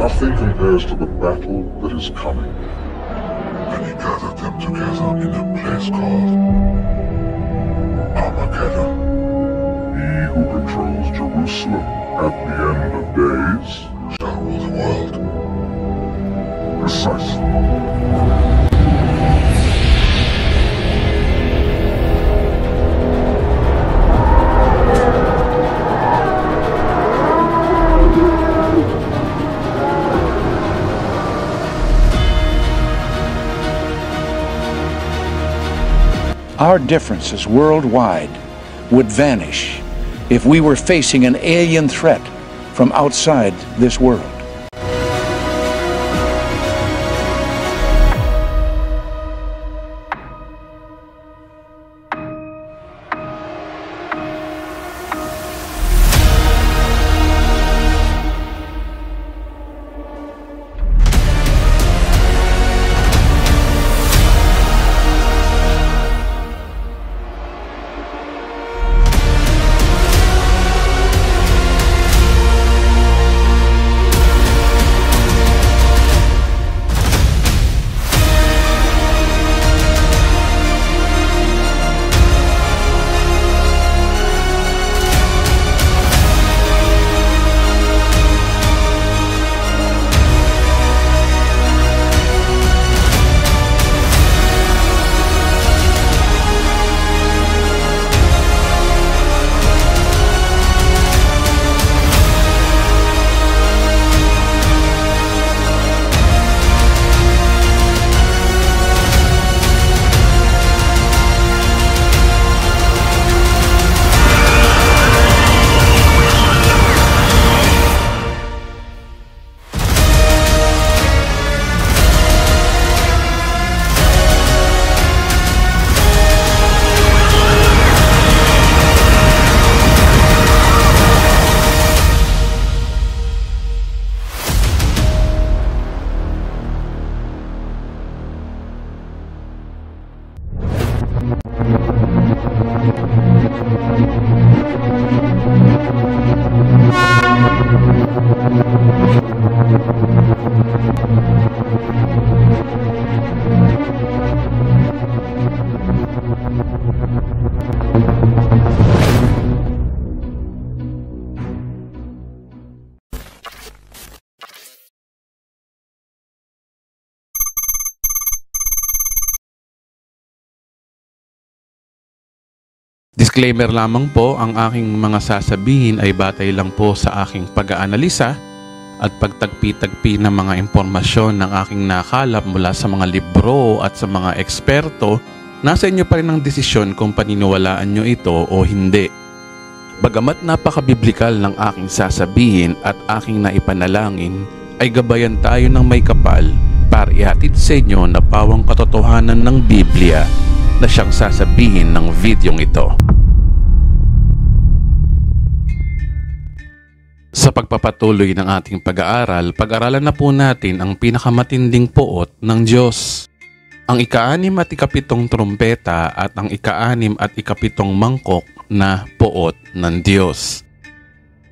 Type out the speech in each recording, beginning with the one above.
Nothing compares to the battle that is coming. And he gathered them together in a place called Armageddon. He who controls Jerusalem at the end of days shall rule the world. Precisely. Our differences worldwide would vanish if we were facing an alien threat from outside this world. Disclaimer lamang po, ang aking mga sasabihin ay batay lang po sa aking pag-aanalisa at pagtagpi-tagpi ng mga impormasyon ng aking nakalap mula sa mga libro at sa mga eksperto. Nasa inyo pa rin ang desisyon kung paniniwalaan nyo ito o hindi. Bagamat napakabiblikal ng aking sasabihin at aking naipanalangin, ay gabayan tayo ng may kapal para ihatid sa inyo na pawang katotohanan ng Biblia na siyang sasabihin ng videong ito. Sa pagpapatuloy ng ating pag-aaral, pag-aralan na po natin ang pinakamatinding poot ng Diyos. Ang ika-6 at ika-7 trumpeta at ang ika-6 at ika-7 mangkok na poot ng Diyos.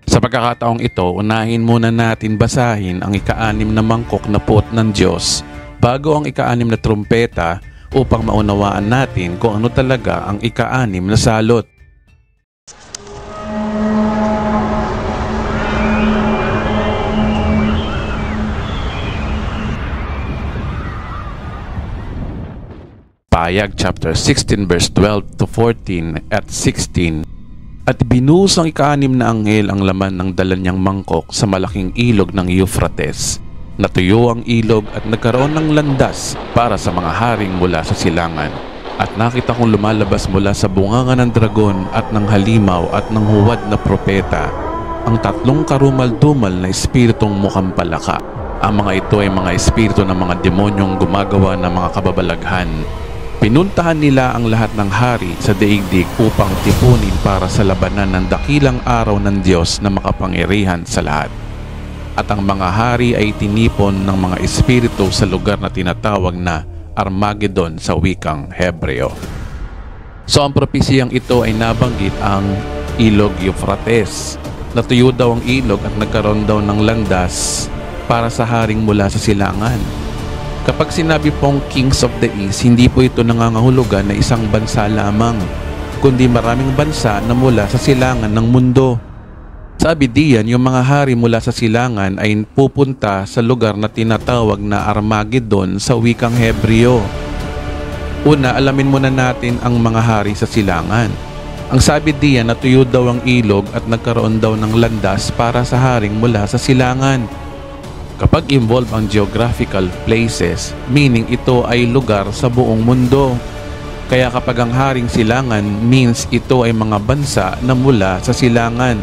Sa pagkakataong ito, unahin muna natin basahin ang ika-6 na mangkok na poot ng Diyos bago ang ika-6 na trumpeta upang maunawaan natin kung ano talaga ang ika-6 na salot. Pahayag chapter 16 verse 12 to 14 at 16. At binuhos ng ika-6 na anghel ang laman ng dala niyang mangkok sa malaking ilog ng Euphrates. Natuyo ang ilog at nagkaroon ng landas para sa mga haring mula sa silangan. At nakita kong lumalabas mula sa bunganga ng dragon at ng halimaw at ng huwad na propeta ang 3 karumal-dumal na espiritong mukhang palaka. Ang mga ito ay mga espiritu ng mga demonyong gumagawa ng mga kababalaghan. Pinuntahan nila ang lahat ng hari sa daigdig upang tipunin para sa labanan ng dakilang araw ng Diyos na makapangyarihan sa lahat. At ang mga hari ay tinipon ng mga espiritu sa lugar na tinatawag na Armageddon sa wikang Hebreo. So ang propesiyang ito ay nabanggit ang ilog Euphrates. Natuyo daw ang ilog at nagkaroon daw ng landas para sa haring mula sa silangan. Kapag sinabi pong Kings of the East, hindi po ito nangangahulugan na isang bansa lamang, kundi maraming bansa na mula sa silangan ng mundo. Sabi diyan, yung mga hari mula sa silangan ay pupunta sa lugar na tinatawag na Armageddon sa wikang Hebreo. Una, alamin muna natin ang mga hari sa silangan. Ang sabi diyan, natuyo daw ang ilog at nagkaroon daw ng landas para sa haring mula sa silangan. Kapag involve ang geographical places, meaning ito ay lugar sa buong mundo. Kaya kapag ang haring silangan means ito ay mga bansa na mula sa silangan.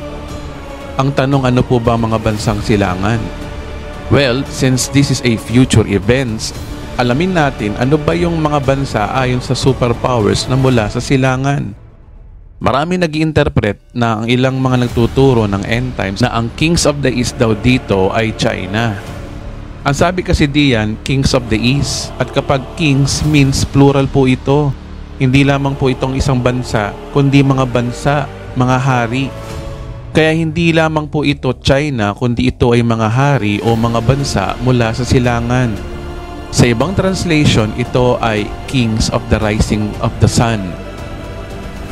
Ang tanong, ano po ba mga bansang silangan? Well, since this is a future events, alamin natin ano ba yung mga bansa ayon sa superpowers na mula sa silangan. Marami nag-i-interpret na ang ilang mga nagtuturo ng end times na ang Kings of the East daw dito ay China. Ang sabi kasi diyan, Kings of the East. At kapag Kings means plural po ito. Hindi lamang po itong isang bansa, kundi mga bansa, mga hari. Kaya hindi lamang po ito China, kundi ito ay mga hari o mga bansa mula sa silangan. Sa ibang translation, ito ay Kings of the Rising of the Sun.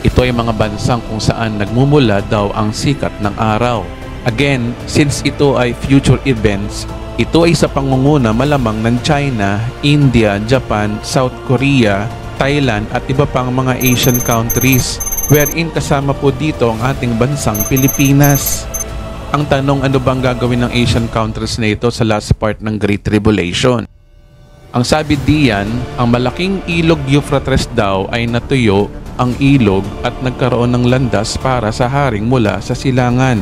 Ito ay mga bansang kung saan nagmumula daw ang sikat ng araw. Again, since ito ay future events, ito ay sa pangunguna malamang ng China, India, Japan, South Korea, Thailand at iba pang mga Asian countries, wherein kasama po dito ang ating bansang Pilipinas. Ang tanong, ano bang gagawin ng Asian countries na ito sa last part ng Great Tribulation? Ang sabi diyan, ang malaking ilog Euphrates daw ay natuyo ang ilog at nagkaroon ng landas para sa haring mula sa silangan.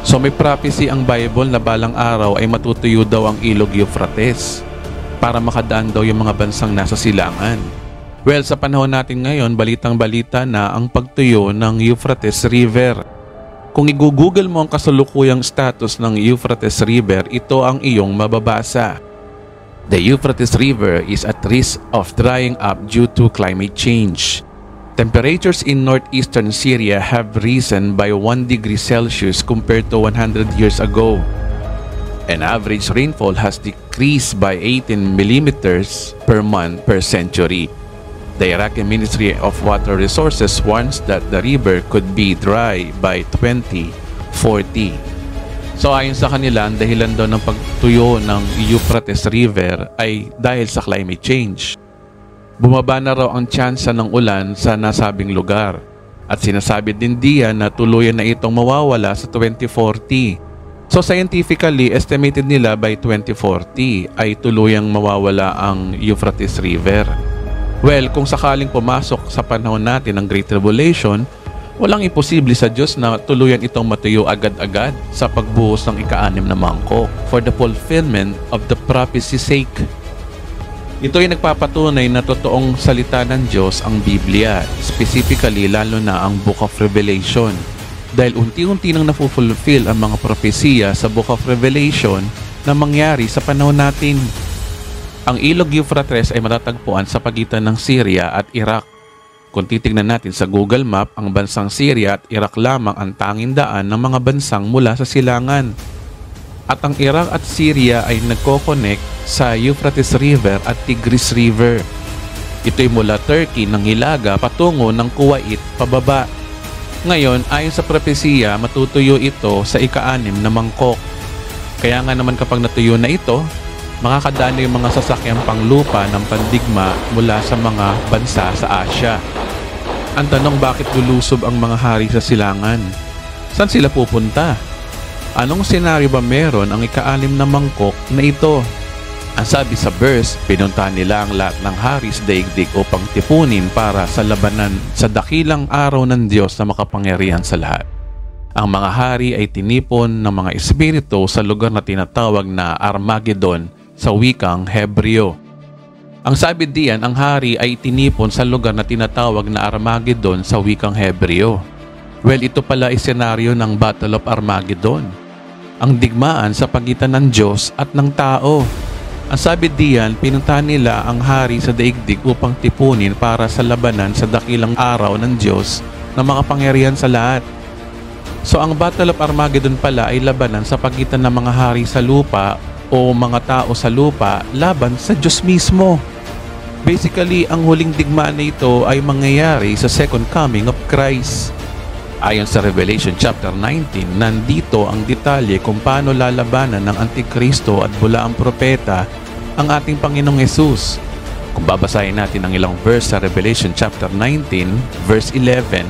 So may prophecy ang Bible na balang araw ay matutuyo daw ang ilog Euphrates para makadaan daw yung mga bansang nasa silangan. Well, sa panahon natin ngayon, balitang-balita na ang pagtuyo ng Euphrates River. Kung i-google mo ang kasalukuyang status ng Euphrates River, ito ang iyong mababasa. The Euphrates River is at risk of drying up due to climate change. Temperatures in northeastern Syria have risen by 1 degree Celsius compared to 100 years ago. And average rainfall has decreased by 18 millimeters per month per century. The Iraqi Ministry of Water Resources warns that the river could be dry by 2040. So ayon sa kanila, ang dahilan daw ng pagtuyo ng Euphrates River ay dahil sa climate change. Bumaba na raw ang tsansa ng ulan sa nasabing lugar. At sinasabi din diyan na tuluyan na itong mawawala sa 2040. So scientifically, estimated nila by 2040 ay tuluyang mawawala ang Euphrates River. Well, kung sakaling pumasok sa panahon natin ng Great Tribulation, walang imposible sa Diyos na tuluyan itong matuyo agad-agad sa pagbuhos ng ika-6 na mangkok for the fulfillment of the prophecy's sake. Ito ay nagpapatunay na totoong salita ng Diyos ang Biblia, specifically lalo na ang Book of Revelation. Dahil unti-unti nang napufulfill ang mga propesiya sa Book of Revelation na mangyari sa panahon natin. Ang ilog Euphrates ay matatagpuan sa pagitan ng Syria at Iraq. Kung titignan natin sa Google Map, ang bansang Syria at Iraq lamang ang tanging daan ng mga bansang mula sa silangan. At ang Iraq at Syria ay nagko-connect sa Euphrates River at Tigris River. Ito'y mula Turkey ng Hilaga patungo ng Kuwait pababa. Ngayon, ayon sa propesiya, matutuyo ito sa ika-6 na mangkok. Kaya nga naman kapag natuyo na ito, makakadaan na yung mga sasakyang panglupa ng pandigma mula sa mga bansa sa Asia. Ang tanong, bakit lulusob ang mga hari sa silangan? Saan sila pupunta? Anong senaryo ba meron ang ika-6 na mangkok na ito? Ang sabi sa verse, pinuntahan nila ang lahat ng hari sa daigdig upang tipunin para sa labanan sa dakilang araw ng Diyos na makapangyarihan sa lahat. Ang mga hari ay tinipon ng mga espiritu sa lugar na tinatawag na Armageddon sa wikang Hebreo. Ang sabi diyan, ang hari ay tinipon sa lugar na tinatawag na Armageddon sa wikang Hebreo. Well, ito pala ay senaryo ng Battle of Armageddon. Ang digmaan sa pagitan ng Diyos at ng tao. Ang sabi diyan, pinuntahan nila ang hari sa daigdig upang tipunin para sa labanan sa dakilang araw ng Diyos na makapangyarihan sa lahat. So ang Battle of Armageddon pala ay labanan sa pagitan ng mga hari sa lupa o mga tao sa lupa laban sa Diyos mismo. Basically, ang huling digmaan na ito ay mangyayari sa second coming of Christ. Ayon sa Revelation chapter 19, nandito ang detalye kung paano lalabanan ng Antikristo at bulaang propeta ang ating Panginoong Hesus. Kung babasahin natin ang ilang verse sa Revelation chapter 19, verse 11,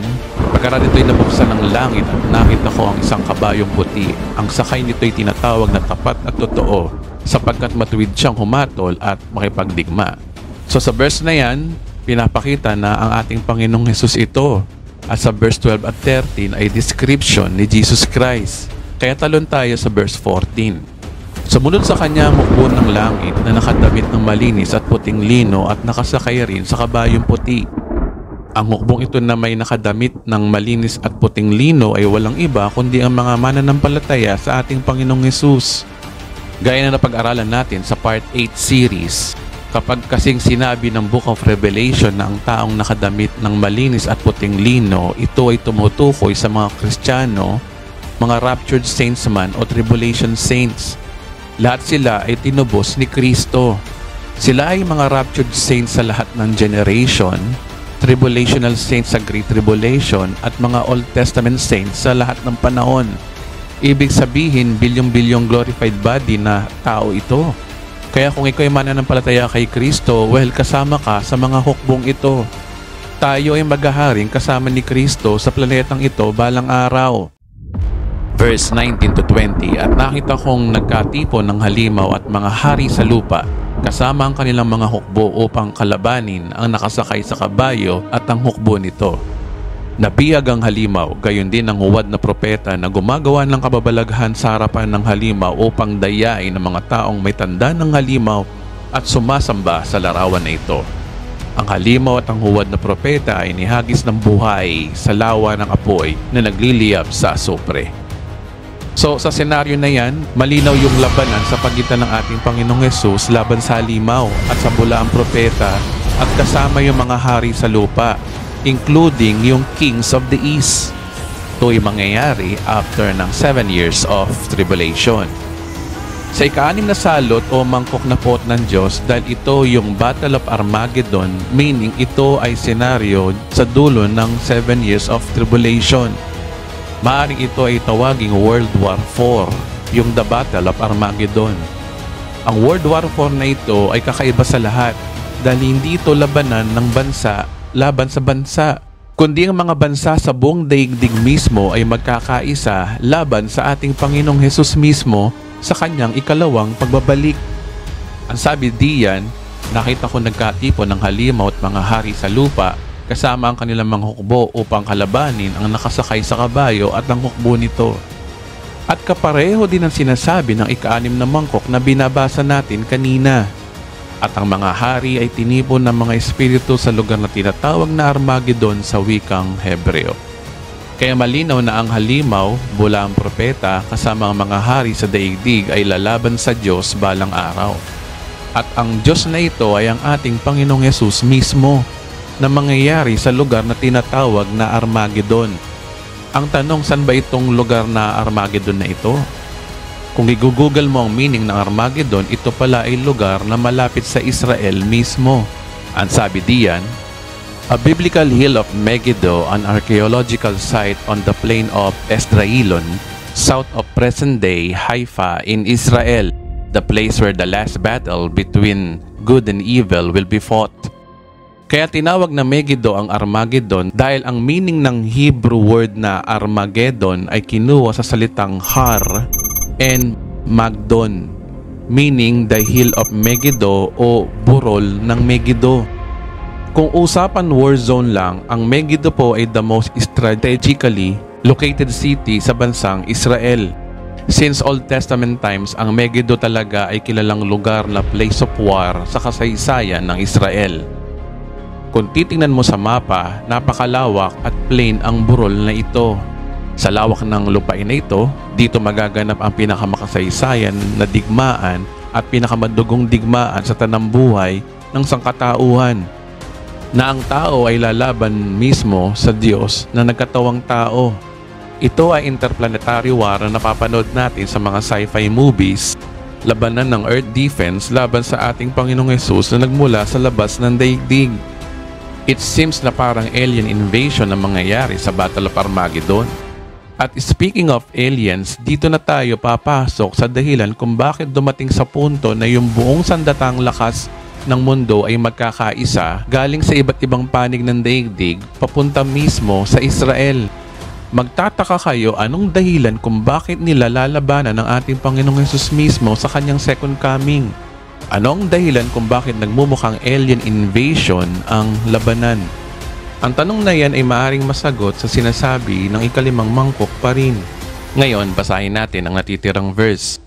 pagkaraan ito'y nabuksan ng langit at nakita ko ang isang kabayong puti. Ang sakay nito'y tinatawag na tapat at totoo, sapagkat matuwid siyang humatol at makipagdigma. So sa verse na yan, pinapakita na ang ating Panginoong Hesus ito. At sa verse 12 at 13 ay description ni Jesus Christ. Kaya talon tayo sa verse 14. Sumunod sa kanya ang hukbo ng langit na nakadamit ng malinis at puting lino at nakasakay rin sa kabayong puti. Ang hukbong ito na may nakadamit ng malinis at puting lino ay walang iba kundi ang mga mananampalataya sa ating Panginoong Hesus. Gaya na napag-aralan natin sa Part 8 series, kapag kasing sinabi ng Book of Revelation na ang taong nakadamit ng malinis at puting lino, ito ay tumutukoy sa mga Kristiyano, mga raptured saints man o tribulation saints. Lahat sila ay tinubos ni Kristo. Sila ay mga raptured saints sa lahat ng generation, tribulational saints sa Great Tribulation, at mga Old Testament saints sa lahat ng panahon. Ibig sabihin, bilyong-bilyong glorified body na tao ito. Kaya kung ikaw ay mananampalataya kay Kristo, well, kasama ka sa mga hukbong ito. Tayo ay maghaharing kasama ni Kristo sa planetang ito balang araw. Verse 19 to 20, at nakita kong nagkatipon ng halimaw at mga hari sa lupa, kasama ang kanilang mga hukbo upang kalabanin ang nakasakay sa kabayo at ang hukbo nito. Nabiyag ang halimaw, gayon din ang huwad na propeta na gumagawa ng kababalaghan sa harapan ng halimaw upang dayain ang mga taong may tanda ng halimaw at sumasamba sa larawan na ito. Ang halimaw at ang huwad na propeta ay nihagis ng buhay sa lawa ng apoy na nagliliyab sa asupre. So sa senaryo na yan, malinaw yung labanan sa pagitan ng ating Panginoong Hesus laban sa halimaw at sa bulaang propeta at kasama yung mga hari sa lupa, including yung kings of the east. Ito ay mangyayari after ng 7 years of tribulation. Sa ika-6 na salot o mangkok na pot ng Diyos, dahil ito yung Battle of Armageddon, meaning ito ay senaryo sa dulo ng 7 years of tribulation. Maaring ito ay tawaging World War IV, yung The Battle of Armageddon. Ang World War IV na ito ay kakaiba sa lahat dahil hindi ito labanan ng bansa laban sa bansa, kundi ang mga bansa sa buong daigdig mismo ay magkakaisa laban sa ating Panginoong Hesus mismo sa kanyang ikalawang pagbabalik. Ang sabi diyan, nakita ko nagkatipon ng halimaw at mga hari sa lupa kasama ang kanilang mga hukbo upang kalabanin ang nakasakay sa kabayo at ang hukbo nito. At kapareho din ang sinasabi ng ika-6 na mangkok na binabasa natin kanina. At ang mga hari ay tinipon ng mga espiritu sa lugar na tinatawag na Armageddon sa wikang Hebreo. Kaya malinaw na ang halimaw, bulaang propeta, kasama ang mga hari sa daigdig ay lalaban sa Diyos balang araw. At ang Diyos na ito ay ang ating Panginoong Hesus mismo, na mangyayari sa lugar na tinatawag na Armageddon. Ang tanong, saan ba itong lugar na Armageddon na ito? Kung i-google mo ang meaning ng Armageddon, ito pala ay lugar na malapit sa Israel mismo. Ang sabi diyan, a biblical hill of Megiddo, an archaeological site on the plain of Esdraelon, south of present-day Haifa in Israel, the place where the last battle between good and evil will be fought. Kaya tinawag na Megiddo ang Armageddon dahil ang meaning ng Hebrew word na Armageddon ay kinuha sa salitang Har and Magdon, meaning the hill of Megiddo o burol ng Megiddo. Kung usapan war zone lang, ang Megiddo po ay the most strategically located city sa bansang Israel. Since Old Testament times, ang Megiddo talaga ay kilalang lugar na place of war sa kasaysayan ng Israel. Kung titingnan mo sa mapa, napakalawak at plain ang burol na ito. Sa lawak ng lupain na ito, dito magaganap ang pinakamakasaysayan na digmaan at pinakamadugong digmaan sa tanambuhay ng sangkatauhan, na ang tao ay lalaban mismo sa Diyos na nagkatawang tao. Ito ay interplanetary war na napapanood natin sa mga sci-fi movies, labanan ng Earth Defense laban sa ating Panginoong Hesus na nagmula sa labas ng daigdig. It seems na parang alien invasion ang mangyayari sa Battle of Armageddon. At speaking of aliens, dito na tayo papasok sa dahilan kung bakit dumating sa punto na yung buong sandatang lakas ng mundo ay magkakaisa galing sa iba't ibang panig ng daigdig papunta mismo sa Israel. Magtataka kayo anong dahilan kung bakit nila lalabanan ng ating Panginoong Hesus mismo sa kanyang second coming. Anong dahilan kung bakit nagmumukhang alien invasion ang labanan? Ang tanong na yan ay maaaring masagot sa sinasabi ng ikalimang mangkok pa rin. Ngayon, basahin natin ang natitirang verse.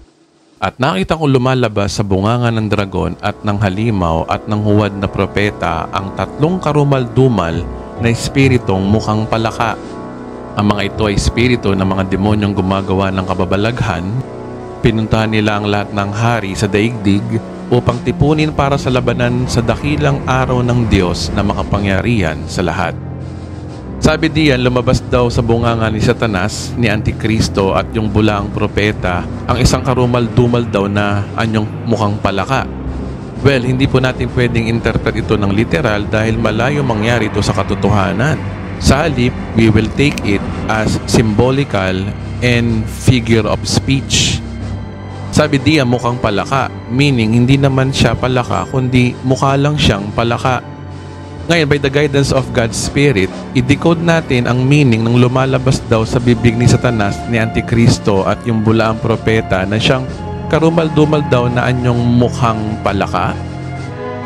At nakita ko lumalabas sa bunganga ng dragon at ng halimaw at ng huwad na propeta ang tatlong karumal-dumal na espiritong mukhang palaka. Ang mga ito ay espiritu ng mga demonyong gumagawa ng kababalaghan. Pinuntahan nila ang lahat ng hari sa daigdig upang tipunin para sa labanan sa dakilang araw ng Diyos na makapangyarihan sa lahat. Sabi diyan, lumabas daw sa bunganga ni Satanas, ni Antikristo at yung bulaang propeta ang isang karumal-dumal daw na anyong mukhang palaka. Well, hindi po natin pwedeng interpret ito ng literal dahil malayo mangyari ito sa katotohanan. Sa halip, we will take it as symbolical and figure of speech. Sabi diyan, mukhang palaka, meaning hindi naman siya palaka kundi mukha lang siyang palaka. Ngayon, by the guidance of God's Spirit, i-decode natin ang meaning ng lumalabas daw sa bibig ni Satanas, ni Antikristo at yung bulaang propeta na siyang karumal-dumal daw na anyong mukhang palaka.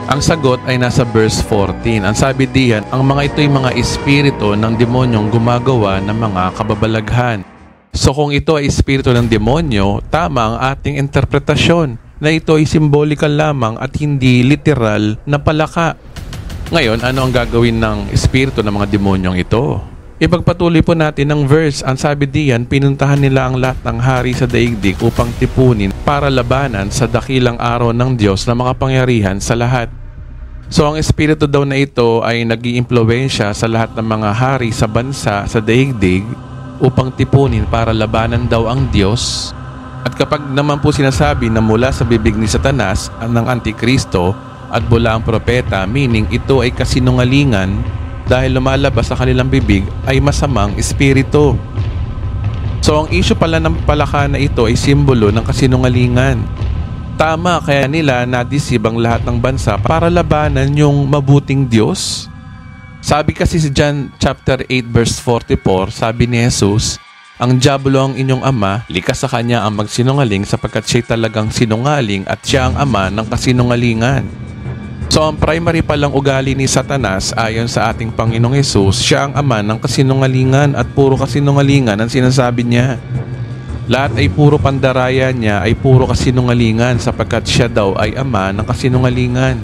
Ang sagot ay nasa verse 14. Ang sabi diyan, ang mga ito'y mga espiritu ng demonyong gumagawa ng mga kababalaghan. So kung ito ay espiritu ng demonyo, tama ang ating interpretasyon na ito ay symbolical lamang at hindi literal na palaka. Ngayon, ano ang gagawin ng espiritu ng mga demonyong ito? Ipagpatuloy po natin ang verse. Ang sabi diyan, pinuntahan nila ang lahat ng hari sa daigdig upang tipunin para labanan sa dakilang araw ng Diyos na makapangyarihan sa lahat. So ang espiritu daw na ito ay nag-iimpluwensya sa lahat ng mga hari sa bansa sa daigdig upang tipunin para labanan daw ang Diyos. At kapag naman po sinasabi na mula sa bibig ni Satanas ng Antikristo at bulaang propeta, meaning ito ay kasinungalingan dahil lumalabas sa kanilang bibig ay masamang espiritu. So ang issue pala ng palaka na ito ay simbolo ng kasinungalingan. Tama, kaya nila na-deceive ang lahat ng bansa para labanan yung mabuting Diyos. Sabi kasi si John chapter 8 verse 44, sabi ni Jesus, ang diablo ang inyong ama, likas sa kanya ang magsinungaling sapagkat siya talagang sinungaling at siya ang ama ng kasinungalingan. So ang primary palang ugali ni Satanas ayon sa ating Panginoong Hesus, siya ang ama ng kasinungalingan at puro kasinungalingan ang sinasabi niya. Lahat ay puro pandaraya niya ay puro kasinungalingan sapagkat siya daw ay ama ng kasinungalingan.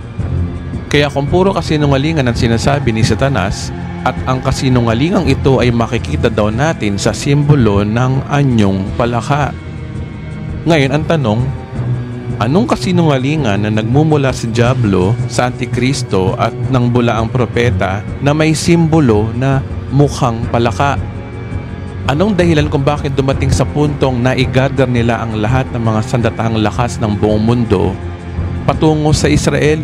Kaya kung puro kasinungalingan ang sinasabi ni Satanas at ang kasinungalingang ito ay makikita daw natin sa simbolo ng anyong palaka. Ngayon ang tanong, anong kasinungalingan na nagmumula sa diablo, sa Antikristo at ng bulaang propeta na may simbolo na mukhang palaka? Anong dahilan kung bakit dumating sa puntong naigather nila ang lahat ng mga sandatahang lakas ng buong mundo patungo sa Israel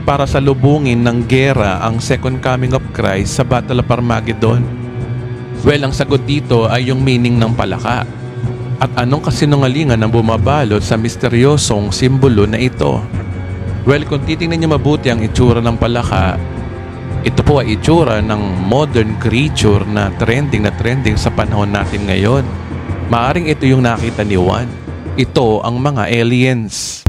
para salubungin ng gera ang second coming of Christ sa Battle of Armageddon? Well, ang sagot dito ay yung meaning ng palaka. At anong kasinungalingan ang bumabalot sa misteryosong simbolo na ito? Well, kung titingnan niyo mabuti ang itsura ng palaka, ito po ay itsura ng modern creature na trending sa panahon natin ngayon. Maaring ito yung nakita ni Juan. Ito ang mga aliens.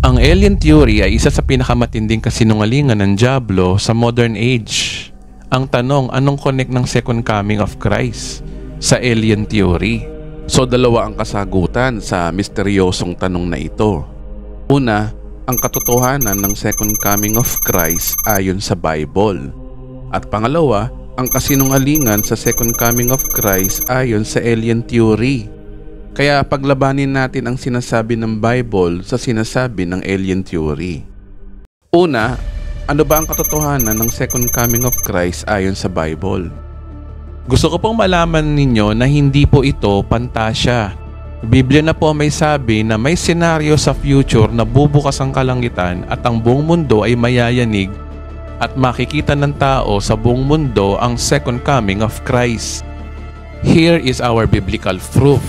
Ang alien theory ay isa sa pinakamatinding kasinungalingan ng diablo sa modern age. Ang tanong, anong connect ng second coming of Christ sa alien theory? So dalawa ang kasagutan sa misteryosong tanong na ito. Una, ang katotohanan ng second coming of Christ ayon sa Bible. At pangalawa, ang kasinungalingan sa second coming of Christ ayon sa alien theory. Kaya paglabanin natin ang sinasabi ng Bible sa sinasabi ng alien theory. Una, Ano ba ang katotohanan ng Second Coming of Christ ayon sa Bible? Gusto ko pong malaman ninyo na hindi po ito pantasya. Biblia na po may sabi na may senaryo sa future na bubukas ang kalangitan at ang buong mundo ay mayayanig at makikita ng tao sa buong mundo ang Second Coming of Christ. Here is our biblical proof.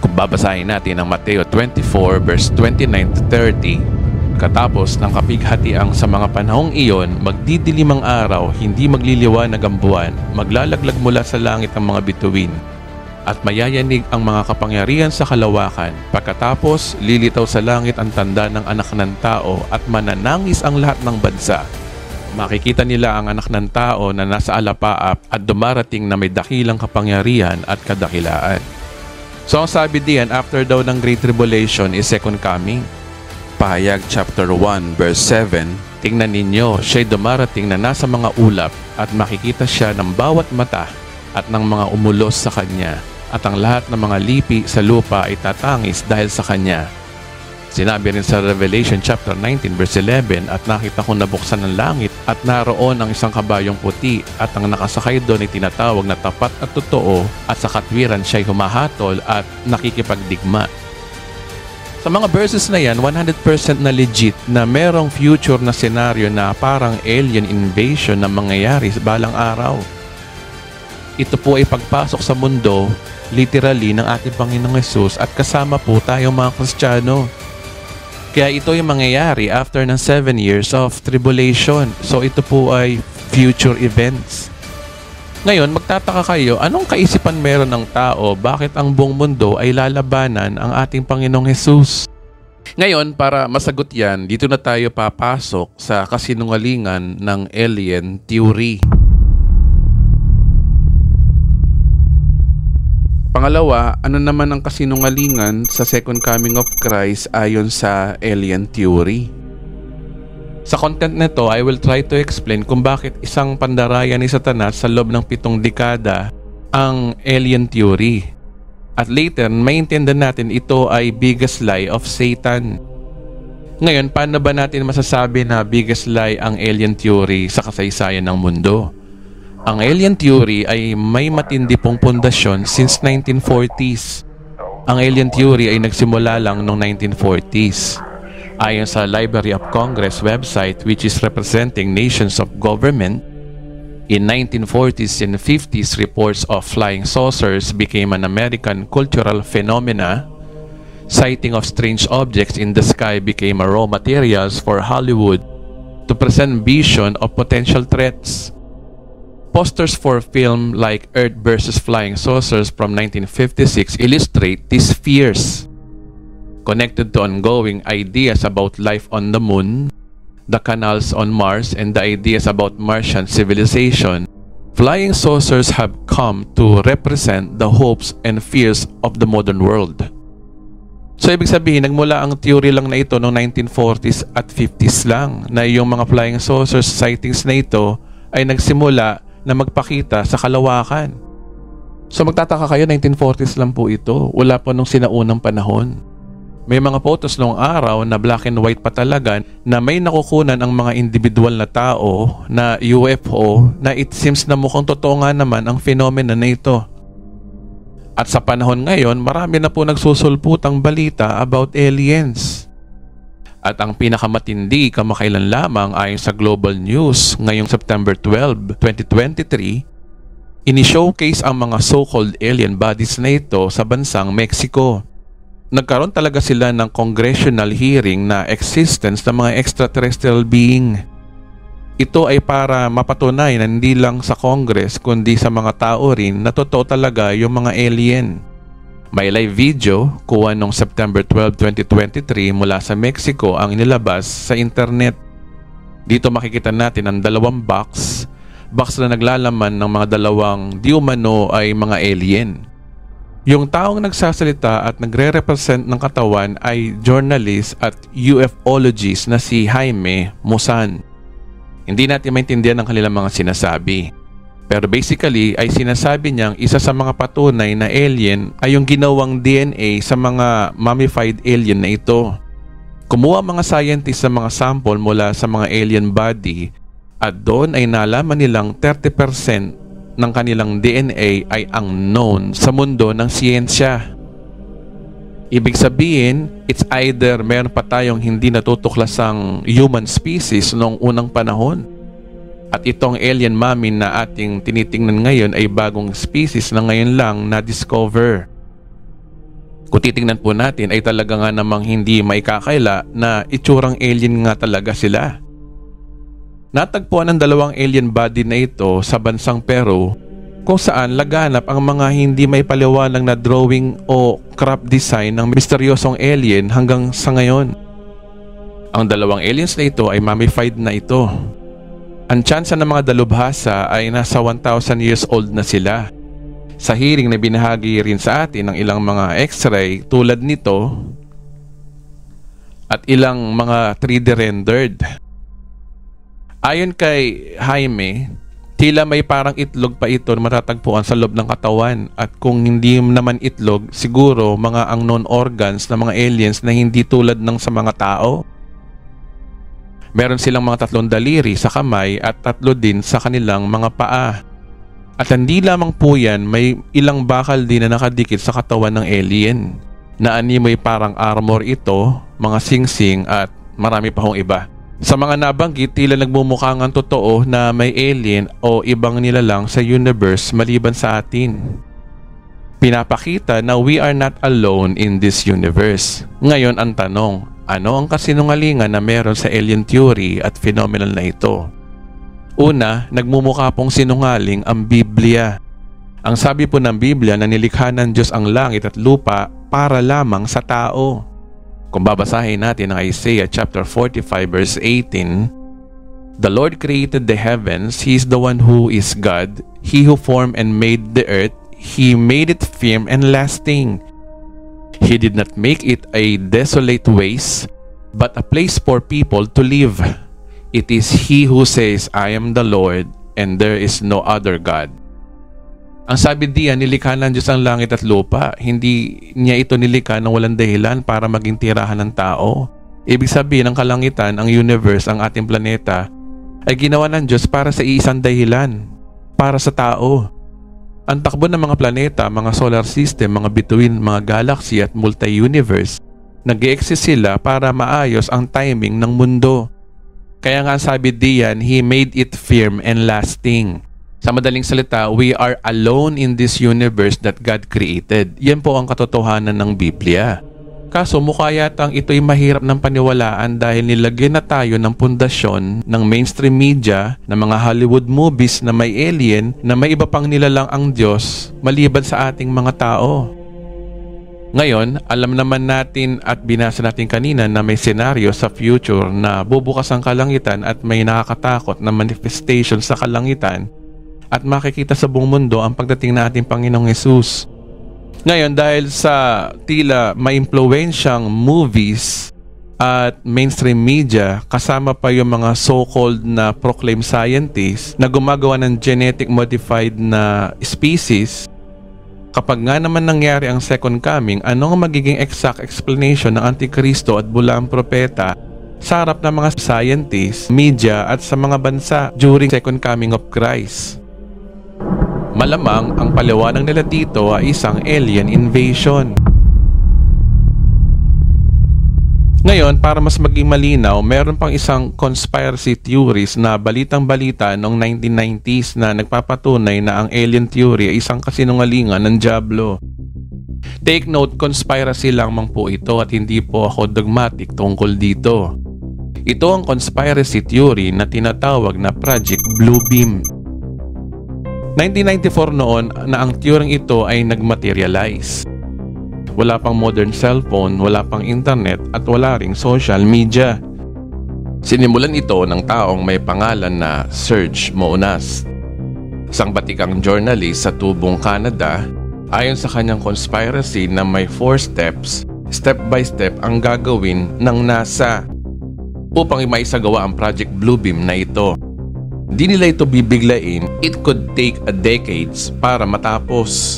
Kung babasahin natin ang Mateo 24 verse 29 to 30, katapos ng kapighatiang sa mga panahong iyon, magdidilim ang araw, hindi magliliwanag ang buwan, maglalaglag mula sa langit ang mga bituin, at mayayanig ang mga kapangyarihan sa kalawakan. Pagkatapos, lilitaw sa langit ang tanda ng anak ng tao at mananangis ang lahat ng bansa. Makikita nila ang anak ng tao na nasa alapaap at dumarating na may dakilang kapangyarihan at kadakilaan. So ang sabi diyan, after daw ng Great Tribulation is Second Coming. Pahayag chapter 1 verse 7, tingnan ninyo, siya'y dumarating na nasa mga ulap at makikita siya ng bawat mata at ng mga umulos sa kanya, at ang lahat ng mga lipi sa lupa ay tatangis dahil sa kanya. Sinabi rin sa Revelation chapter 19 verse 11, at nakita kong nabuksan ng langit at naroon ang isang kabayong puti, at ang nakasakay doon ay tinatawag na tapat at totoo, at sa katwiran siya'y humahatol at nakikipagdigma. Sa mga verses na yan, 100% na legit na merong future na senaryo na parang alien invasion na mangyayari sa balang araw. Ito po ay pagpasok sa mundo, literally, ng ating Panginoong Hesus, at kasama po tayong mga Kristiyano. Kaya ito yung mangyayari after ng 7 years of tribulation. So ito po ay future events. Ngayon, magtataka kayo, anong kaisipan meron ng tao? Bakit ang buong mundo ay lalabanan ang ating Panginoong Hesus? Ngayon, para masagot yan, dito na tayo papasok sa kasinungalingan ng alien theory. Pangalawa, ano naman ang kasinungalingan sa Second Coming of Christ ayon sa alien theory? Sa content nito, I will try to explain kung bakit isang pandaraya ni Satanas sa loob ng 7 dekada ang alien theory. At later, maintindihan natin ito ay biggest lie of Satan. Ngayon, paano ba natin masasabi na biggest lie ang alien theory sa kasaysayan ng mundo? Ang alien theory ay may matindi pong pundasyon since 1940s. Ang alien theory ay nagsimula lang noong 1940s. Ayon sa Library of Congress website, which is representing nations of government, in 1940s and 50s, reports of flying saucers became an American cultural phenomena. Sighting of strange objects in the sky became a raw materials for Hollywood to present vision of potential threats. Posters for film like Earth vs. Flying Saucers from 1956 illustrate these fears. Connected to ongoing ideas about life on the moon, the canals on Mars, and the ideas about Martian civilization, flying saucers have come to represent the hopes and fears of the modern world. So ibig sabihin, nagmula ang theory lang na ito noong 1940s at 50s lang, na yung mga flying saucers sightings na ito ay nagsimula na magpakita sa kalawakan. So magtataka kayo, 1940s lang po ito, wala pa nung sinaunang panahon. May mga photos noong araw na black and white pa talaga na may nakukunan ang mga individual na tao na UFO na it seems na mukhang totoo nga naman ang phenomena na ito. At sa panahon ngayon, marami na po nagsusulputang balita about aliens. At ang pinakamatindi kamakailan lamang ayon sa Global News ngayong September 12, 2023, ini-showcase ang mga so-called alien bodies na ito sa bansang Mexico. Nagkaroon talaga sila ng congressional hearing na existence ng mga extraterrestrial being. Ito ay para mapatunay na hindi lang sa Congress kundi sa mga tao rin na totoo talaga yung mga alien. May live video kuha noong September 12, 2023 mula sa Mexico ang inilabas sa internet. Dito makikita natin ang dalawang box na naglalaman ng mga dalawang di umano ay mga alien. Yung taong nagsasalita at nagre-represent ng katawan ay journalist at UFOlogist na si Jaime Maussan. Hindi natin maintindihan ang kanilang mga sinasabi. Pero basically ay sinasabi niyang isa sa mga patunay na alien ay yung ginawang DNA sa mga mummified alien na ito. Kumuha mga scientists sa mga sample mula sa mga alien body at doon ay nalaman nilang 30% ng kanilang DNA ay unknown sa mundo ng siyensya. Ibig sabihin, it's either meron pa tayong hindi natutuklasang human species noong unang panahon at itong alien mummy na ating tinitingnan ngayon ay bagong species na ngayon lang na-discover. Kung titingnan po natin ay talaga nga namang hindi maikakaila na itsurang alien nga talaga sila. Natagpuan ng dalawang alien body na ito sa bansang Peru kung saan laganap ang mga hindi may paliwanag na drawing o crop design ng misteryosong alien hanggang sa ngayon. Ang dalawang aliens na ito ay mummified na ito. Ang tsansa ng mga dalubhasa ay nasa 1,000 years old na sila. Sa hearing na binahagi rin sa atin ng ilang mga x-ray tulad nito at ilang mga 3D rendered. Ayon kay Jaime, tila may parang itlog pa ito na matatagpuan sa loob ng katawan at kung hindi naman itlog, siguro mga unknown organs ng mga aliens na hindi tulad ng sa mga tao. Meron silang mga 3 daliri sa kamay at 3 din sa kanilang mga paa. At hindi lamang po yan, may ilang bakal din na nakadikit sa katawan ng alien na animoy parang armor ito, mga singsing at marami pa hong iba. Sa mga nabanggit, tila nagmumukha ng totoo na may alien o ibang nilalang sa universe maliban sa atin. Pinapakita na we are not alone in this universe. Ngayon ang tanong, ano ang kasinungalingan na meron sa alien theory at phenomenon na ito? Una, nagmumukha pong sinungaling ang Biblia. Ang sabi po ng Biblia na nilikha ng Diyos ang langit at lupa para lamang sa tao. Kung babasahin natin ang Isaiah chapter 45 verse 18, "The Lord created the heavens, He is the one who is God, He who formed and made the earth, He made it firm and lasting. He did not make it a desolate waste, but a place for people to live. It is He who says, I am the Lord, and there is no other God." Ang sabi diyan, nilikha ng Diyos ang langit at lupa. Hindi niya ito nilikha ng walang dahilan para maging tirahan ng tao. Ibig sabihin, ang kalangitan, ang universe, ang ating planeta, ay ginawa ng Diyos para sa iisang dahilan, para sa tao. Ang takbo ng mga planeta, mga solar system, mga bituin, mga galaxy at multi-universe, nag-e-exist sila para maayos ang timing ng mundo. Kaya nga sabi diyan, He made it firm and lasting. Sa madaling salita, we are alone in this universe that God created. Yan po ang katotohanan ng Biblia. Kaso mukha yatang ito'y mahirap ng paniwalaan dahil nilagyan na tayo ng pundasyon ng mainstream media, ng mga Hollywood movies na may alien, na may iba pang nilalang ang Diyos maliban sa ating mga tao. Ngayon, alam naman natin at binasa natin kanina na may senaryo sa future na bubukas ang kalangitan at may nakakatakot na manifestation sa kalangitan at makikita sa buong mundo ang pagdating na ating Panginoong Hesus. Ngayon, dahil sa tila may impluwensyang movies at mainstream media, kasama pa yung mga so-called na proclaimed scientists na gumagawa ng genetic modified na species, kapag nga naman nangyari ang second coming, ano ang magiging exact explanation ng Antikristo at bulaang propeta sa harap ng mga scientists, media at sa mga bansa during second coming of Christ? Malamang ang paliwanag nila dito ay isang alien invasion. Ngayon, para mas maging malinaw, meron pang isang conspiracy theories na balitang-balita noong 1990s na nagpapatunay na ang alien theory ay isang kasinungalingan ng dyablo. Take note, conspiracy lamang po ito at hindi po ako dogmatic tungkol dito. Ito ang conspiracy theory na tinatawag na Project Bluebeam. 1994 noon na ang teoryeng ito ay nagmaterialize. Wala pang modern cellphone, wala pang internet at wala ring social media. Sinimulan ito ng taong may pangalan na Serge Mounas, isang batikang journalist sa tubong Canada. Ayon sa kanyang conspiracy na may 4 steps, step by step ang gagawin ng NASA upang maisagawa ang Project Bluebeam na ito. Di nila ito bibiglain, it could take a decades para matapos.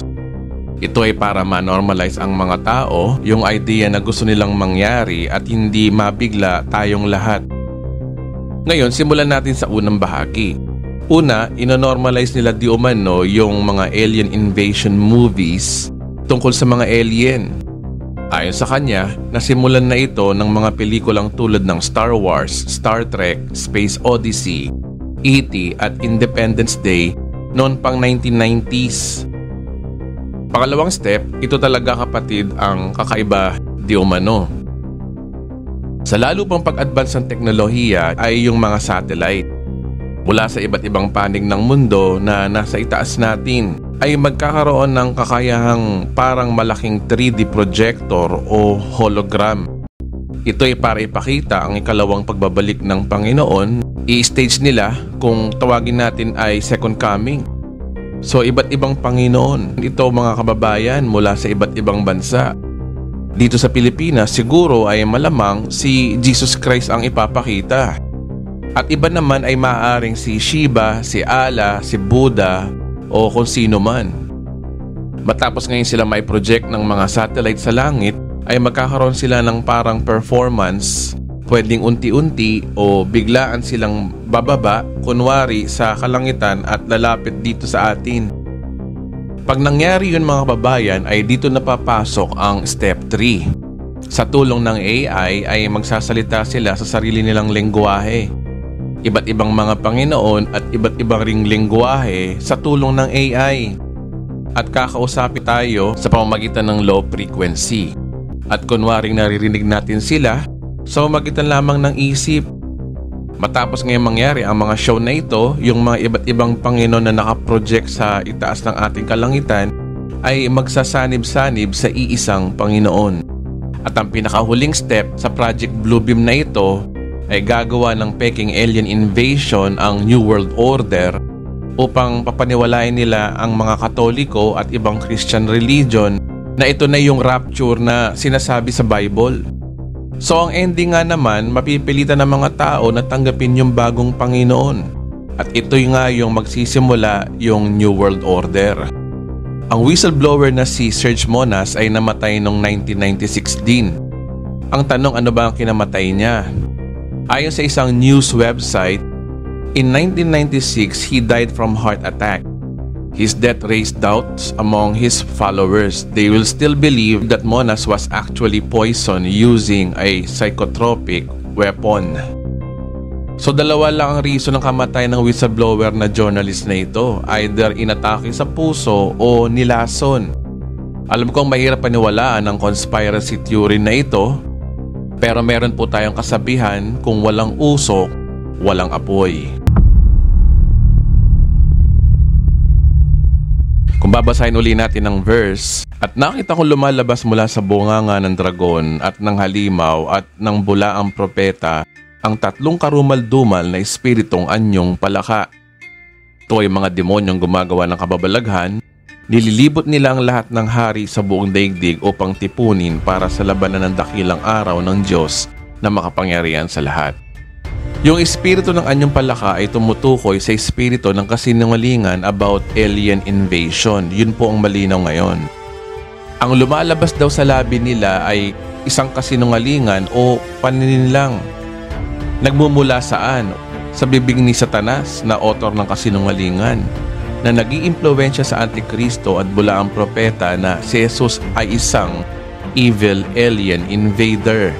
Ito ay para ma-normalize ang mga tao yung idea na gusto nilang mangyari at hindi mabigla tayong lahat. Ngayon, simulan natin sa unang bahagi. Una, inonormalize nila di umano yung mga alien invasion movies tungkol sa mga alien. Ayon sa kanya, nasimulan na ito ng mga pelikulang tulad ng Star Wars, Star Trek, Space Odyssey, E.T. at Independence Day noon pang 1990s. Pangalawang step, ito talaga kapatid ang kakaiba di umano. Sa lalo pang pag-advance ng teknolohiya ay yung mga satellite. Mula sa iba't ibang panig ng mundo na nasa itaas natin ay magkakaroon ng kakayahang parang malaking 3D projector o hologram. Ito ay para ipakita ang ikalawang pagbabalik ng Panginoon. I-stage nila kung tawagin natin ay second coming. So iba't ibang Panginoon, ito mga kababayan mula sa iba't ibang bansa. Dito sa Pilipinas siguro ay malamang si Jesus Christ ang ipapakita. At iba naman ay maaaring si Shiva, si Allah, si Buddha o kung sino man. Matapos ngayon sila may project ng mga satellite sa langit ay magkakaroon sila ng parang performance. Pwedeng unti-unti o biglaan silang bababa, kunwari sa kalangitan at lalapit dito sa atin. Pag nangyari yun mga kababayan ay dito napapasok ang step 3. Sa tulong ng AI ay magsasalita sila sa sarili nilang lengguwahe. Iba't ibang mga Panginoon at iba't ibang ring lengguwahe sa tulong ng AI. At kakausapin tayo sa pamamagitan ng low frequency. At kunwaring naririnig natin sila sa pamamagitan lamang ng isip. Matapos ngayon mangyari ang mga show na ito, yung mga iba't ibang Panginoon na nakaproject sa itaas ng ating kalangitan ay magsasanib-sanib sa iisang Panginoon. At ang pinakahuling step sa Project Bluebeam na ito ay gagawa ng peking alien invasion ang New World Order upang papaniwalain nila ang mga Katoliko at ibang Christian religion na ito na yung rapture na sinasabi sa Bible. So ang ending nga naman, mapipilitan ng mga tao na tanggapin yung bagong Panginoon. At ito nga yung magsisimula yung New World Order. Ang whistleblower na si Serge Monas ay namatay noong 1996 din. Ang tanong, ano ba ang kinamatay niya? Ayon sa isang news website, in 1996 he died from heart attack. His death raised doubts among his followers. They will still believe that Monas was actually poisoned using a psychotropic weapon. So dalawa lang ang reason ng kamatay ng whistleblower na journalist na ito. Either inatake sa puso o nilason. Alam kong mahirap paniwalaan ang conspiracy theory na ito, pero meron po tayong kasabihan, kung walang usok, walang apoy. Kung babasahin uli natin ang verse, at nakita kong lumalabas mula sa bunganga ng dragon at ng halimaw at ng bulaang propeta ang 3 karumal-dumal na espiritong anyong palaka. Ito ay mga demonyong gumagawa ng kababalaghan. Nililibot nila ang lahat ng hari sa buong daigdig upang tipunin para sa labanan ng dakilang araw ng Diyos na makapangyarihan sa lahat. Yung espiritu ng anyong palaka ay tumutukoy sa espiritu ng kasinungalingan about alien invasion. Yun po ang malinaw ngayon. Ang lumalabas daw sa labi nila ay isang kasinungalingan o paninlang. Nagmumula saan? Sa bibig ni Satanas na author ng kasinungalingan, na nag-iimpluwensya sa Antikristo at bulaang propeta na si Jesus ay isang evil alien invader.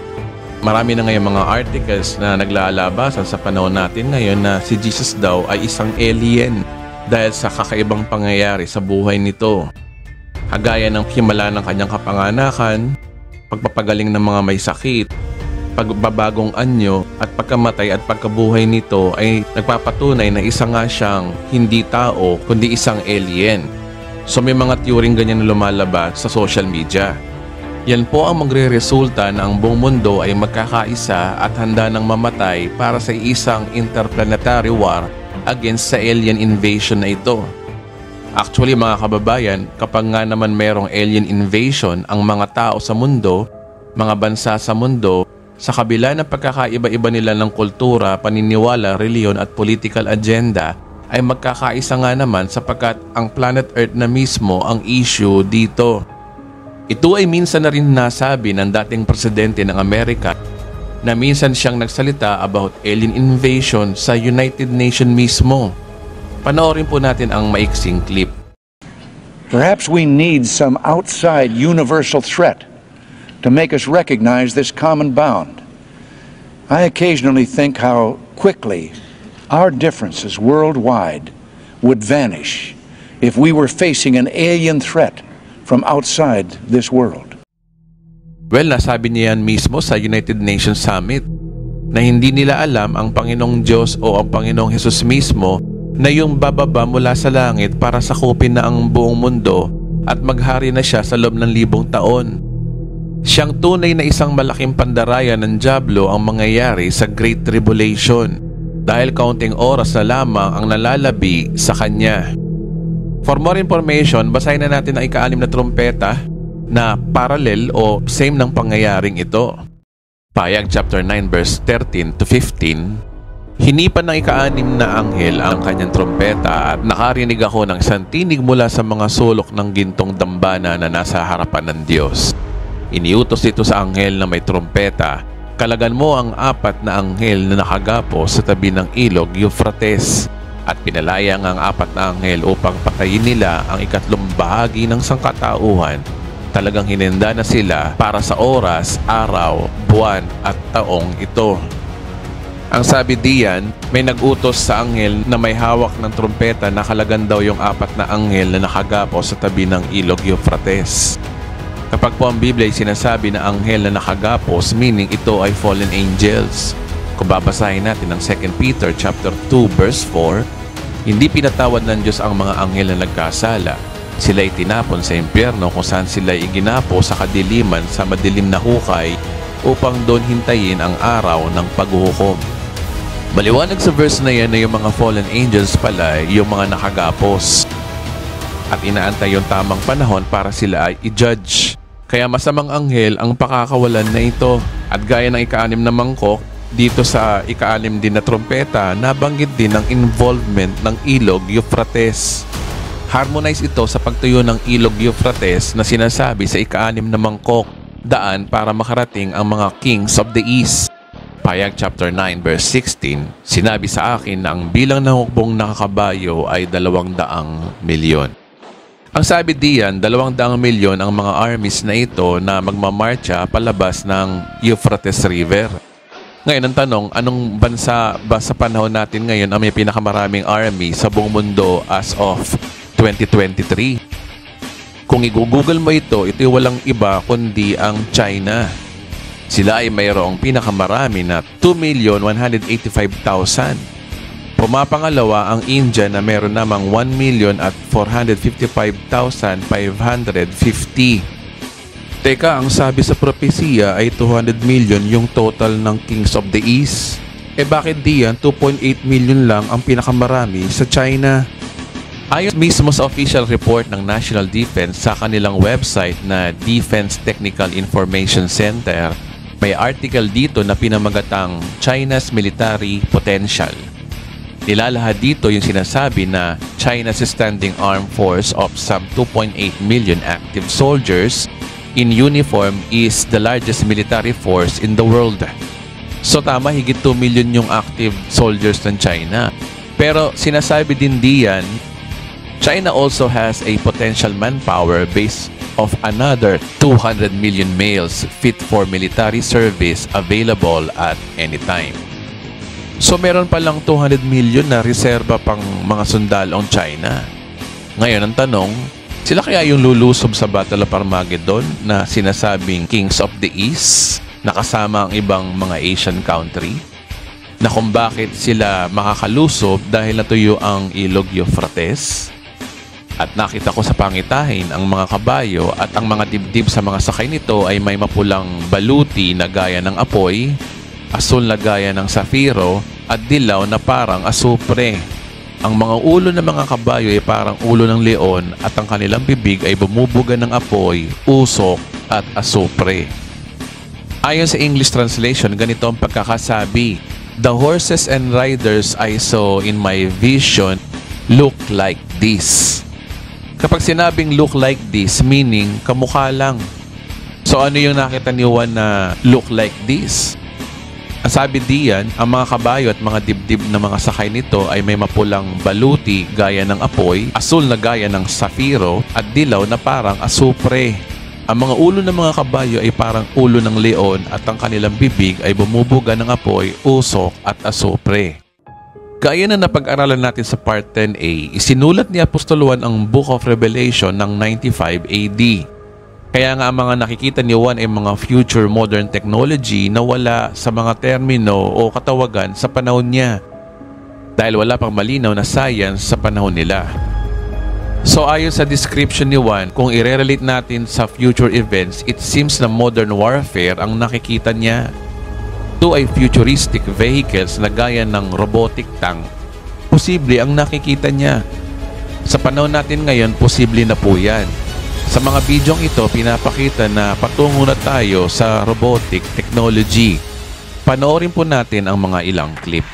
Marami na ngayon mga articles na naglalabasan sa panahon natin ngayon na si Jesus daw ay isang alien dahil sa kakaibang pangyayari sa buhay nito. Kagaya ng himala ng kanyang kapanganakan, pagpapagaling ng mga may sakit, pagbabagong anyo at pagkamatay at pagkabuhay nito ay nagpapatunay na isa nga siyang hindi tao kundi isang alien. So may mga teoring ganyan na lumalabas sa social media. Yan po ang magre-resulta na ang buong mundo ay magkakaisa at handa ng mamatay para sa isang interplanetary war against sa alien invasion na ito. Actually mga kababayan, kapag nga naman mayroong alien invasion ang mga tao sa mundo, mga bansa sa mundo, sa kabila ng pagkakaiba-iba nila ng kultura, paniniwala, reliyon at political agenda, ay magkakaisa nga naman sapagkat ang planet Earth na mismo ang issue dito. Ito ay minsan na rin nasabi ng dating presidente ng Amerika na minsan siyang nagsalita about alien invasion sa United Nations mismo. Panoorin po natin ang maiksing clip. Perhaps we need some outside universal threat to make us recognize this common bound. I occasionally think how quickly our differences worldwide would vanish if we were facing an alien threat from outside this world. Well, nasabi niya yan mismo sa United Nations Summit na hindi nila alam ang Panginoong Diyos o ang Panginoong Hesus mismo na yung bababa mula sa langit para sakupin na ang buong mundo at maghari na siya sa loob ng 1,000 taon. Siyang tunay na isang malaking pandarayan ng dyablo ang mangyayari sa Great Tribulation dahil kaunting oras na lamang ang nalalabi sa kanya. For more information, basahin na natin ang ika-6 na trumpeta na parallel o same ng pangyayaring ito. Pahayag chapter 9 verse 13 to 15. Hinipan ng ika-6 na anghel ang kanyang trompeta at nakarinig ako ng isang tinig mula sa mga sulok ng gintong dambana na nasa harapan ng Diyos. Iniutos ito sa anghel na may trompeta, kalagan mo ang 4 na anghel na nakagapo sa tabi ng ilog Euphrates at pinalayang ang 4 na anghel upang patayin nila ang 3 bahagi ng sangkatauhan. Talagang hinenda na sila para sa oras, araw, buwan at taong ito. Ang sabi diyan, may nag-utos sa anghel na may hawak ng trumpeta na kalagan daw yung 4 na anghel na nakagapo sa tabi ng ilog Euphrates. Kapag po ang Biblia ay sinasabi na anghel na nakagapos, meaning ito ay fallen angels. Kung babasahin natin ang 2 Peter chapter 2 verse 4, hindi pinatawad ng Diyos ang mga anghel na nagkasala. Sila ay tinapon sa impyerno kung saan sila ay iginapo sa kadiliman sa madilim na hukay upang doon hintayin ang araw ng paghuhukom. Maliwanag sa verse na yan na yung mga fallen angels pala yung mga nakagapos at inaantay yung tamang panahon para sila ay i-judge. Kaya masamang anghel ang pakakawalan na ito. At gaya ng ika-6 na mangkok, dito sa ika-6 din na trompeta, nabanggit din ang involvement ng ilog Euphrates. Harmonize ito sa pagtuyo ng ilog Euphrates na sinasabi sa ika-6 na mangkok, daan para makarating ang mga kings of the east. Pahayag chapter 9 verse 16, sinabi sa akin na ang bilang ng hukbong nakakabayo ay 200 milyon. Ang sabi diyan, 200 milyon ang mga armies na ito na magmamarcha palabas ng Euphrates River. Ngayon ang tanong, anong bansa ba sa panahon natin ngayon ang may pinakamaraming army sa buong mundo as of 2023? Kung i-google mo ito, ito walang iba kundi ang China. Sila ay mayroong pinakamarami na 2,185,000. Pumapangalawa ang India na meron namang 1,455,550. Teka, ang sabi sa propesiya ay 200 million yung total ng Kings of the East. Bakit diyan 2.8 million lang ang pinakamarami sa China? Ayon mismo sa official report ng National Defense sa kanilang website na Defense Technical Information Center, may article dito na pinamagatang China's Military Potential. Nilalahad dito yung sinasabi na China's standing armed force of some 2.8 million active soldiers in uniform is the largest military force in the world. So tama, higit 2 million yung active soldiers ng China. Pero sinasabi din diyan, China also has a potential manpower base of another 200 million males fit for military service available at any time. So meron palang 200 million na reserba pang mga sundalong China. Ngayon ang tanong, sila kaya yung lulusob sa Battle of Armageddon na sinasabing Kings of the East na kasama ang ibang mga Asian country? Na kung bakit sila makakalusob dahil natuyo ang ilog Euphrates? At nakita ko sa pangitahin ang mga kabayo at ang mga dibdib sa mga sakay nito ay may mapulang baluti na gaya ng apoy, asul na gaya ng safiro at dilaw na parang asupre. Ang mga ulo ng mga kabayo ay parang ulo ng leon at ang kanilang bibig ay bumubuga ng apoy, usok at asupre. Ayon sa English translation, ganito ang pagkakasabi, "The horses and riders I saw in my vision look like this. Kapag sinabing look like this, meaning kamukha lang. So ano yung nakita ni Juan na look like this? Ang sabi diyan, ang mga kabayo at mga dibdib na mga sakay nito ay may mapulang baluti gaya ng apoy, asul na gaya ng safiro, at dilaw na parang asupre. Ang mga ulo ng mga kabayo ay parang ulo ng leon at ang kanilang bibig ay bumubuga ng apoy, usok at asupre. Gaya na napag-aralan natin sa Part 10a, isinulat ni Apostol Juan ang Book of Revelation ng 95 AD. Kaya nga ang mga nakikita ni Juan ay mga future modern technology na wala sa mga termino o katawagan sa panahon niya dahil wala pang malinaw na science sa panahon nila. So ayon sa description ni Juan, kung i-relate natin sa future events, it seems na modern warfare ang nakikita niya. Ito ay futuristic vehicles na gaya ng robotic tank. Posible ang nakikita niya. Sa panahon natin ngayon, posible na po yan. Sa mga bidyong ito, pinapakita na patungo na tayo sa robotic technology. Panoorin po natin ang mga ilang clip.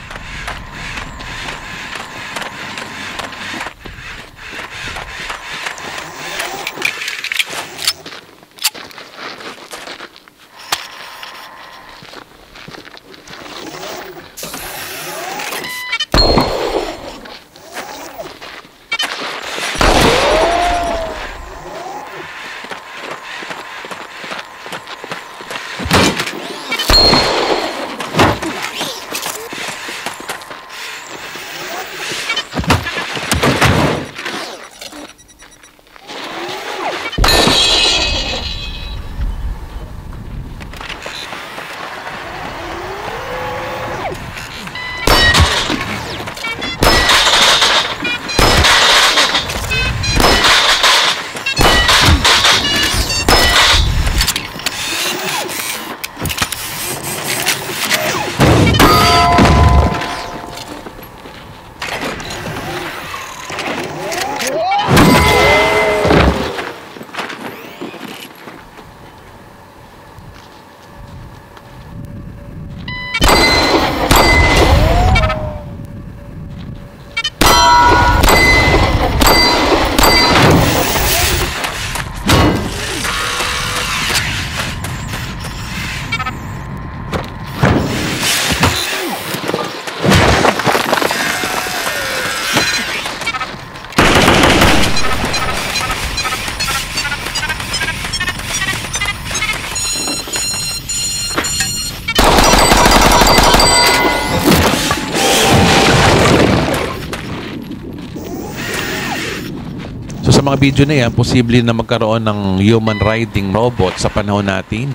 So sa mga video na yan, posible na magkaroon ng human riding robot sa panahon natin.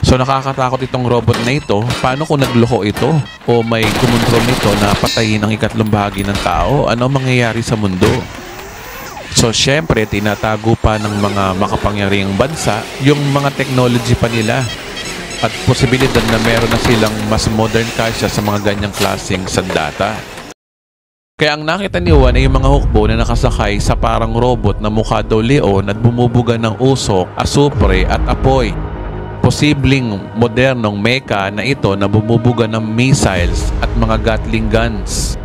So nakakatakot itong robot na ito. Paano kung nagloko ito? O may kumontrol nito na patayin ang ikatlong bahagi ng tao? Ano mangyayari sa mundo? So syempre, tinatago pa ng mga makapangyarihang bansa yung mga technology pa nila. At posibilidad na meron na silang mas modern kasya sa mga ganyang klaseng sandata. Kaya ang nakita ni Juan ay yung mga hukbo na nakasakay sa parang robot na mukha daw leon at bumubuga ng usok, asupre at apoy. Posibleng modernong mecha na ito na bumubuga ng missiles at mga Gatling guns.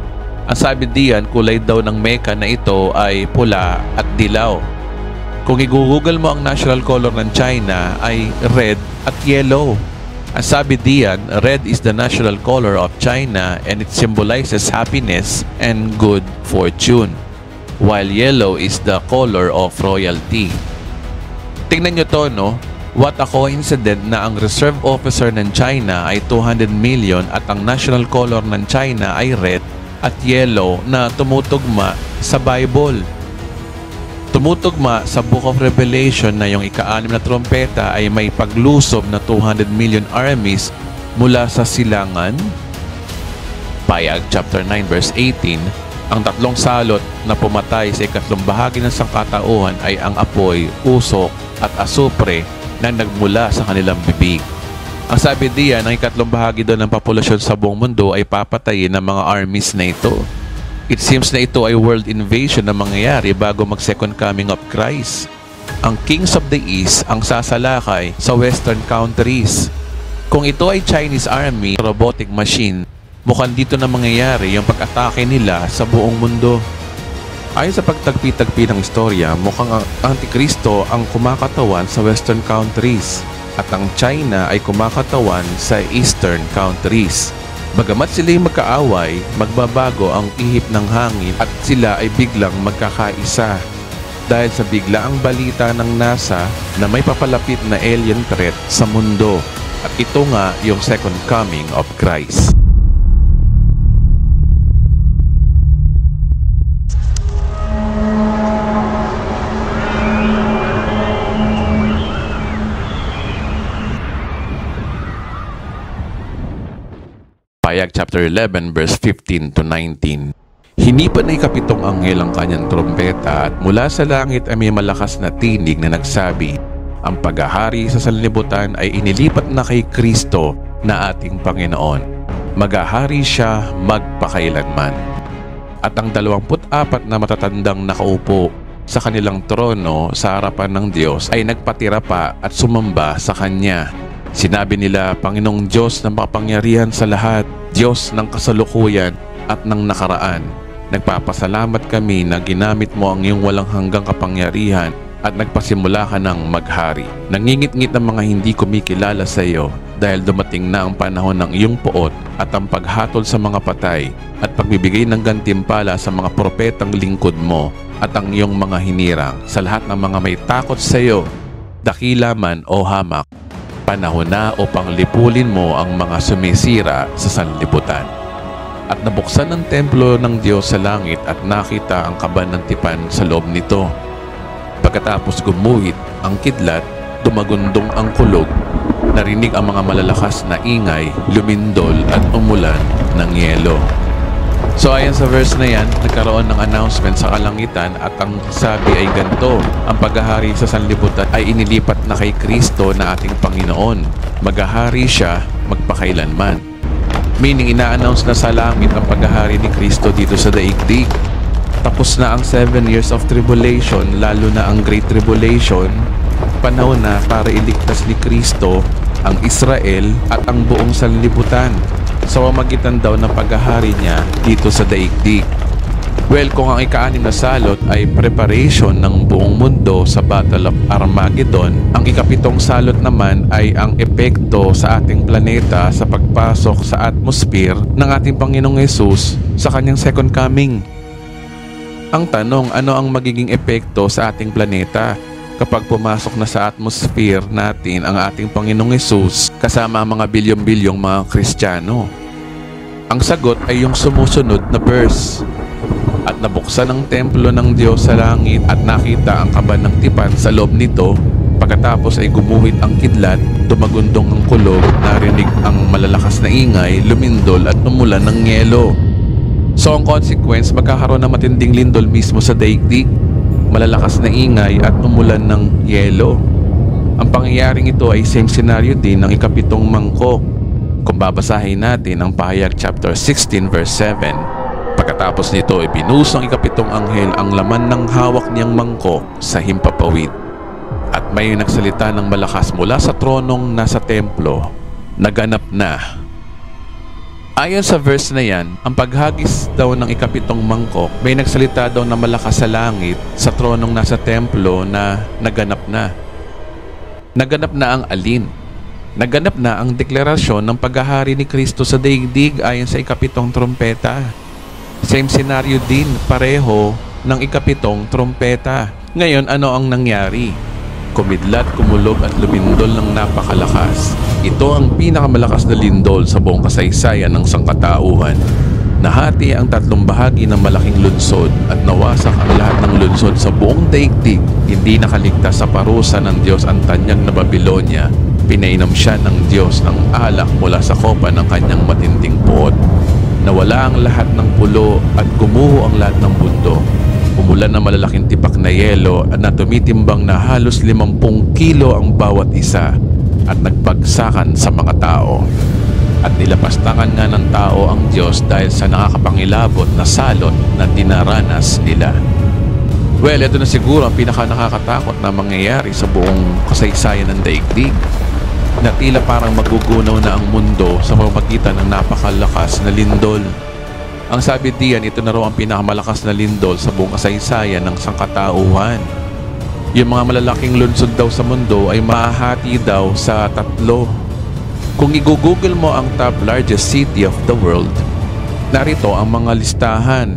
Ang sabi diyan, kulay daw ng mecha na ito ay pula at dilaw. Kung i-google mo ang national color ng China ay red at yellow. Ang sabi diyan, red is the national color of China and it symbolizes happiness and good fortune, while yellow is the color of royalty. Tingnan nyo to, no? What a coincidence na ang reserve officer ng China ay 200 million at ang national color ng China ay red at yellow na tumutugma sa Bible. Tumutugma sa Book of Revelation na yung ika-6 na trompeta ay may paglusob na 200 million armies mula sa silangan. Payag chapter 9 verse 18, ang tatlong salot na pumatay sa ikatlong bahagi ng sangkatauhan ay ang apoy, usok at asupre na nagmula sa kanilang bibig. Ang sabi diyan, ang ikatlong bahagi doon ng populasyon sa buong mundo ay papatayin ng mga armies na ito. It seems na ito ay world invasion na mangyayari bago mag-second coming of Christ. Ang Kings of the East ang sasalakay sa western countries. Kung ito ay Chinese army, robotic machine, mukhang dito na mangyayari yung pag-atake nila sa buong mundo. Ayon sa pagtagpi-tagpi ng istorya, mukhang ang Antikristo ang kumakatawan sa Western countries at ang China ay kumakatawan sa Eastern countries. Bagamat sila'y magkaaway, magbabago ang ihip ng hangin at sila ay biglang magkakaisa. Dahil sa biglaang balita ng NASA na may papalapit na alien threat sa mundo. At ito nga yung second coming of Christ. Pahayag chapter 11 verse 15 to 19. Hinipan na ikapitong anghel ang kanyang trompeta at mula sa langit ay may malakas na tinig na nagsabi, ang paghahari sa sanlibutan ay inilipat na kay Kristo na ating Panginoon. Maghahari siya magpakailanman. At ang 24 na matatandang nakaupo sa kanilang trono sa harapan ng Diyos ay nagpatira pa at sumamba sa Kanya. Sinabi nila, Panginoong Diyos na makapangyarihan sa lahat, Diyos ng kasalukuyan at ng nakaraan. Nagpapasalamat kami na ginamit mo ang iyong walang hanggang kapangyarihan at nagpasimula ka ng maghari. Nangingit-ngit ang mga hindi kumikilala sa iyo dahil dumating na ang panahon ng iyong puot at ang paghatol sa mga patay at pagbibigay ng gantimpala sa mga propetang lingkod mo at ang iyong mga hinirang sa lahat ng mga may takot sa iyo, dakila man o hamak. Panahon na upang lipulin mo ang mga sumisira sa sanlibutan. At nabuksan ang templo ng Diyos sa langit at nakita ang kaban ng tipan sa loob nito. Pagkatapos gumuhit ang kidlat, dumagundong ang kulog, narinig ang mga malalakas na ingay, lumindol at umulan ng yelo. So ayon sa verse na yan, nagkaroon ng announcement sa kalangitan at ang sabi ay ganito, ang paghahari sa sanlibutan ay inilipat na kay Kristo na ating Panginoon. Maghahari siya magpakailanman. Meaning ina-announce na sa langit ang paghahari ni Kristo dito sa daigdig. Tapos na ang 7 years of tribulation, lalo na ang Great Tribulation. Panahon na para iligtas ni Kristo ang Israel at ang buong sanlibutan sa pamamagitan daw ng paghahari niya dito sa daigdig. Well, kung ang ika-6 na salot ay preparation ng buong mundo sa Battle of Armageddon, ang ika-7 salot naman ay ang epekto sa ating planeta sa pagpasok sa atmosphere ng ating Panginoong Hesus sa kanyang second coming. Ang tanong, ano ang magiging epekto sa ating planeta kapag pumasok na sa atmosphere natin ang ating Panginoong Hesus kasama ang mga bilyong-bilyong mga Kristiyano? Ang sagot ay yung sumusunod na verse. At nabuksan ang templo ng Diyos sa langit at nakita ang kaban ng tipan sa loob nito. Pagkatapos ay gumuhit ang kidlat, dumagundong ang kulog, narinig ang malalakas na ingay, lumindol at umulan ng yelo. So ang consequence, magkakaroon ng matinding lindol mismo sa daigdig, malalakas na ingay at umulan ng yelo. Ang pangyayaring ito ay same scenario din ng ika-7 mangkok. Kung babasahin natin ang Pahayag chapter 16 verse 7, pagkatapos nito ay binuhos ng ika-7 anghel ang laman ng hawak niyang mangkok sa himpapawid. At may nagsalita ng malakas mula sa tronong nasa templo, naganap na. Ayon sa verse na yan, ang paghagis daw ng ika-7 mangkok, may nagsalita daw na malakas sa langit sa tronong nasa templo na naganap na. Naganap na ang alin? Naganap na ang deklarasyon ng paghahari ni Kristo sa daigdig ayon sa ika-7 trompeta. Same scenario din, pareho ng ika-7 trompeta. Ngayon, ano ang nangyari? Kumidlat, kumulog at lumindol ng napakalakas. Ito ang pinakamalakas na lindol sa buong kasaysayan ng sangkatauhan. Nahati ang 3 bahagi ng malaking lunsod at nawasak ang lahat ng lunsod sa buong daigdig. Hindi nakaligtas sa parusa ng Diyos ang tanyag na Babylonia. Pinainom siya ng Diyos ng alak mula sa kopa ng kanyang matinding puot. Nawala ang lahat ng pulo at gumuho ang lahat ng bundok. Umulan na malalaking tipak na yelo at na tumitimbang na halos 50 kilo ang bawat isa at nagpagsakan sa mga tao. At nilapastangan nga ng tao ang Diyos dahil sa nakakapangilabot na salot na dinaranas nila. Well, ito na siguro ang pinaka-nakakatakot na mangyayari sa buong kasaysayan ng daigdig. Na tila parang magugunaw na ang mundo sa pamamagitan ng napakalakas na lindol. Ang sabi diyan, ito na raw ang pinakamalakas na lindol sa buong kasaysayan ng sangkatauhan. Yung mga malalaking lungsod daw sa mundo ay mahahati daw sa 3. Kung i-google mo ang top largest city of the world, narito ang mga listahan.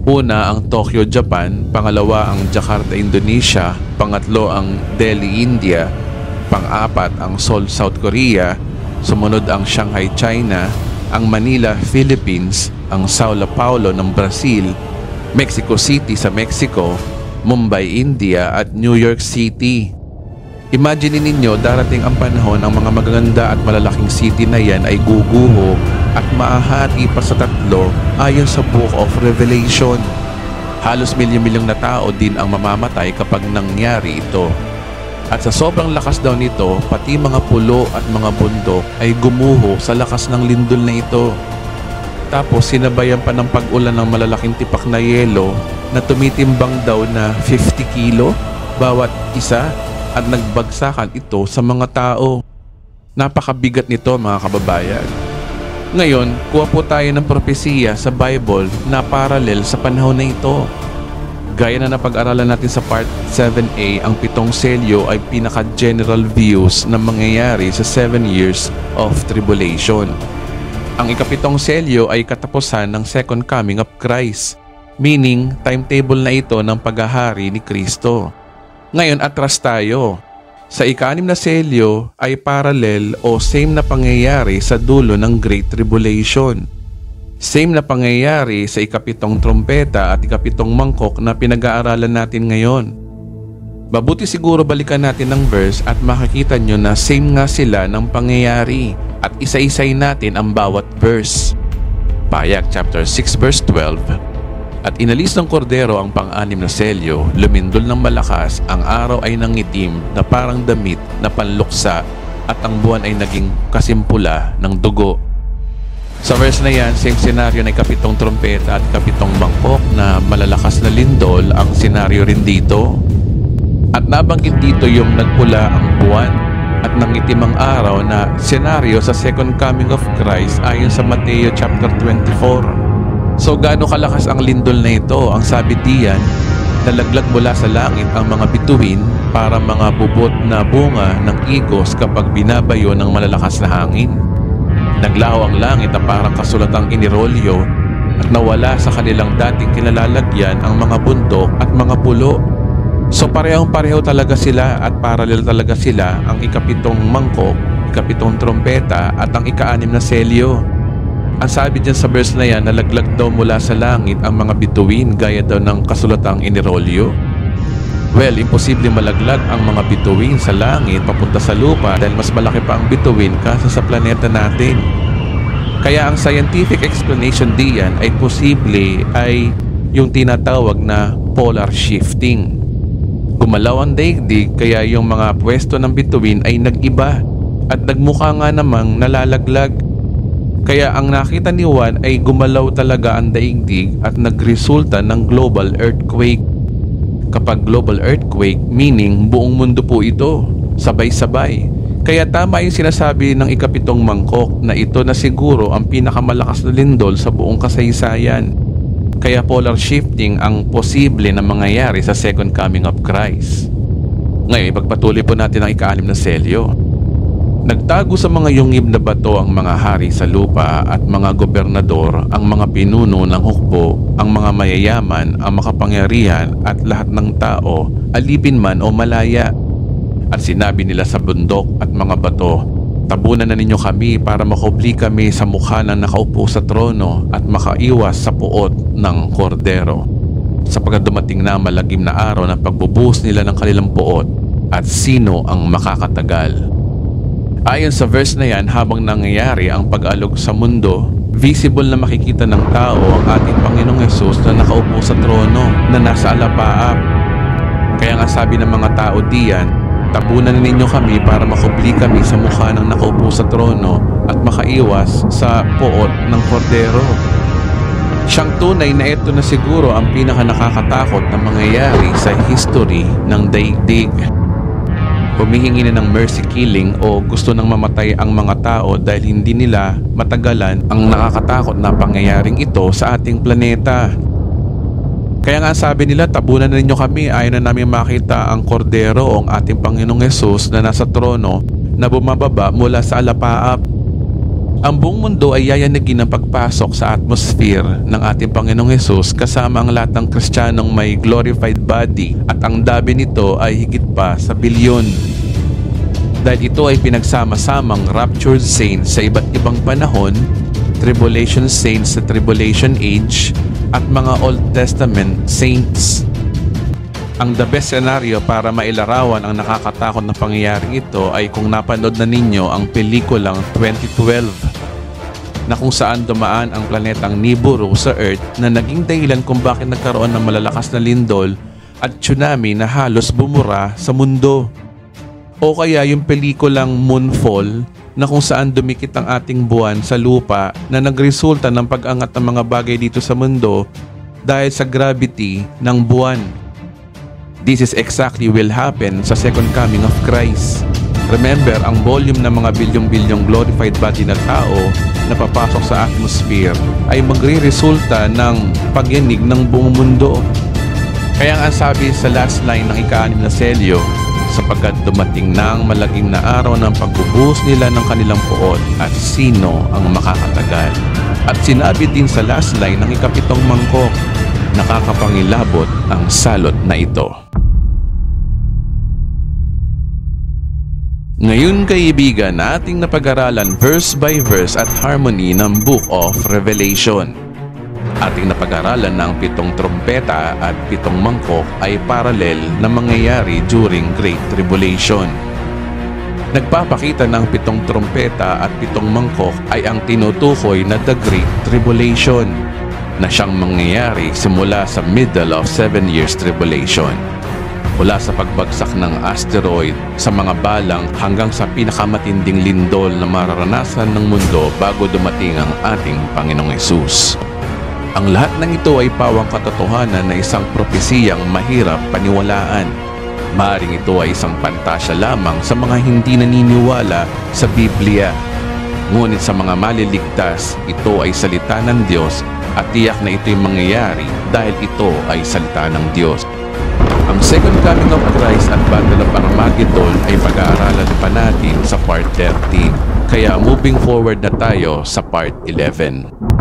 Una ang Tokyo, Japan. Pangalawa ang Jakarta, Indonesia. Pangatlo ang Delhi, India. Pang-apat ang Seoul, South Korea. Sumunod ang Shanghai, China. Ang Manila, Philippines. Ang Sao Paulo ng Brazil. Mexico City sa Mexico. Mumbai, India at New York City. Imagine ninyo, darating ang panahon ang mga magaganda at malalaking city na yan ay guguho at maahati pa sa 3 ayon sa Book of Revelation. Halos milyon-milyong na tao din ang mamamatay kapag nangyari ito. At sa sobrang lakas daw nito, pati mga pulo at mga bundok ay gumuho sa lakas ng lindol na ito. Tapos sinabayan pa ng pag-ulan ng malalaking tipak na yelo na tumitimbang daw na 50 kilo bawat isa at nagbagsakan ito sa mga tao. Napakabigat nito mga kababayan. Ngayon, kuha po tayo ng propesiya sa Bible na parallel sa panahon na ito. Gaya na napag-aralan natin sa part 7a, ang 7 selyo ay pinaka-general views na mangyayari sa 7 years of tribulation. Ang ika-7 selyo ay katapusan ng second coming of Christ, meaning timetable na ito ng paghahari ni Kristo. Ngayon atras tayo. Sa ika-6 na selyo ay parallel o same na pangyayari sa dulo ng Great Tribulation. Same na pangyayari sa ika-7 trompeta at ika-7 mangkok na pinag-aaralan natin ngayon. Mabuti siguro balikan natin ang verse at makikita nyo na same nga sila ng pangyayari at isa-isay natin ang bawat verse. Payag chapter 6 verse 12. At inalis ng kordero ang pang-6 na selyo, lumindol ng malakas, ang araw ay nangitim na parang damit na panluksa at ang buwan ay naging kasimpula ng dugo. Sa verse na yan, same senaryo na ika-7 trompeta at ika-7 mangkok na malalakas na lindol ang senaryo rin dito. At nabanggit dito yung nagpula ang buwan at nangitim ang araw na senaryo sa second coming of Christ ayon sa Mateo chapter 24. So gaano kalakas ang lindol na ito? Ang sabi diyan, nalaglag mula sa langit ang mga bituin para mga bubot na bunga ng igos kapag binabayo ng malalakas na hangin. Naglaho ang langit na parang kasulatang inirolyo at nawala sa kanilang dating kinalalagyan ang mga bundok at mga pulo. So parehong-pareho talaga sila at parallel talaga sila ang ika-7 mangkok, ika-7 trompeta at ang ika-6 na selyo. Ang sabi dyan sa verse na yan, nalaglag daw mula sa langit ang mga bituin gaya daw ng kasulatang inirolyo. Well, imposible malaglag ang mga bituin sa langit papunta sa lupa dahil mas malaki pa ang bituin kaysa sa planeta natin. Kaya ang scientific explanation diyan ay posible ay yung tinatawag na polar shifting. Gumalaw ang daigdig kaya yung mga pwesto ng bituin ay nag-iba at nagmukha nga namang nalalaglag. Kaya ang nakita ni Juan ay gumalaw talaga ang daigdig at nagresulta ng global earthquake. Kapag global earthquake, meaning buong mundo po ito, sabay-sabay. Kaya tama yung sinasabi ng ika-7 mangkok na ito na siguro ang pinakamalakas na lindol sa buong kasaysayan. Kaya polar shifting ang posible na mangyayari sa second coming of Christ. Ngayon, ipagpatuloy po natin ang ika-6 na selyo. Nagtago sa mga yungib na bato ang mga hari sa lupa at mga gobernador, ang mga pinuno ng hukbo, ang mga mayayaman, ang makapangyarihan at lahat ng tao, alipin man o malaya. At sinabi nila sa bundok at mga bato, tabunan na ninyo kami para makubli kami sa mukha ng nakaupo sa trono at makaiwas sa puot ng kordero. Sapagkat dumating na malagim na araw ng pagbubuhos nila ng kanilang puot at sino ang makakatagal. Ayon sa verse na yan, habang nangyayari ang pag-alog sa mundo, visible na makikita ng tao ang ating Panginoong Hesus na nakaupo sa trono na nasa alapaap. Kaya nga sabi ng mga tao diyan, tabunan ninyo kami para makubli kami sa mukha ng nakaupo sa trono at makaiwas sa puot ng kordero. Siyang tunay na ito na siguro ang pinaka nakakatakot na mangyayari sa history ng daigdig. humihingi na ng mercy killing o gusto nang mamatay ang mga tao dahil hindi nila matagalan ang nakakatakot na pangyayaring ito sa ating planeta. Kaya nga sabi nila, tabunan na ninyo kami, ayaw na namin makita ang kordero o ang ating Panginoong Hesus na nasa trono na bumababa mula sa alapaap. Ang buong mundo ay yayanagin ng pagpasok sa atmosphere ng ating Panginoong Hesus kasama ang lahat ng Kristiyanong may glorified body at ang dabi nito ay higit pa sa bilyon. Dahil ito ay pinagsama-samang raptured saints sa iba't ibang panahon, tribulation saints sa tribulation age, at mga Old Testament saints. Ang the best scenario para mailarawan ang nakakatakot na pangyayaring ito ay kung napanood na ninyo ang pelikulang 2012 na kung saan dumaan ang planetang Nibiru sa Earth na naging dahilan kung bakit nagkaroon ng malalakas na lindol at tsunami na halos bumura sa mundo. O kaya yung pelikulang Moonfall na kung saan dumikit ang ating buwan sa lupa na nagresulta ng pag-angat ng mga bagay dito sa mundo dahil sa gravity ng buwan. This is exactly will happen sa second coming of Christ. Remember, ang volume ng mga bilyong-bilyong glorified body na tao na papasok sa atmosphere ay magre-resulta ng pagyanig ng buong mundo. Kaya ang sabi sa last line ng ika-6 na selyo, sapagkat dumating na ang malagim na araw ng pagbubuhos nila ng kanilang puot at sino ang makakatagal. At sinabi din sa last line ng ika-7 mangkok, nakakapangilabot ang salot na ito. Ngayon kaibigan, ating napag-aralan verse by verse at harmony ng Book of Revelation. Ating napag-aralan ng 7 trompeta at 7 mangkok ay paralel na mangyayari during Great Tribulation. Nagpapakita ng 7 trompeta at 7 mangkok ay ang tinutukoy na The Great Tribulation na siyang mangyayari simula sa middle of 7 years tribulation. Mula sa pagbagsak ng asteroid sa mga balang hanggang sa pinakamatinding lindol na mararanasan ng mundo bago dumating ang ating Panginoong Hesus. Ang lahat ng ito ay pawang katotohanan na isang propesiyang mahirap paniwalaan. Maaaring ito ay isang pantasya lamang sa mga hindi naniniwala sa Biblia. Ngunit sa mga maliligtas, ito ay salita ng Diyos at tiyak na ito'y mangyayari dahil ito ay salita ng Diyos. Ang second coming of Christ at Battle of Armageddon ay pag-aaralan pa natin sa part 13. Kaya moving forward na tayo sa part 11.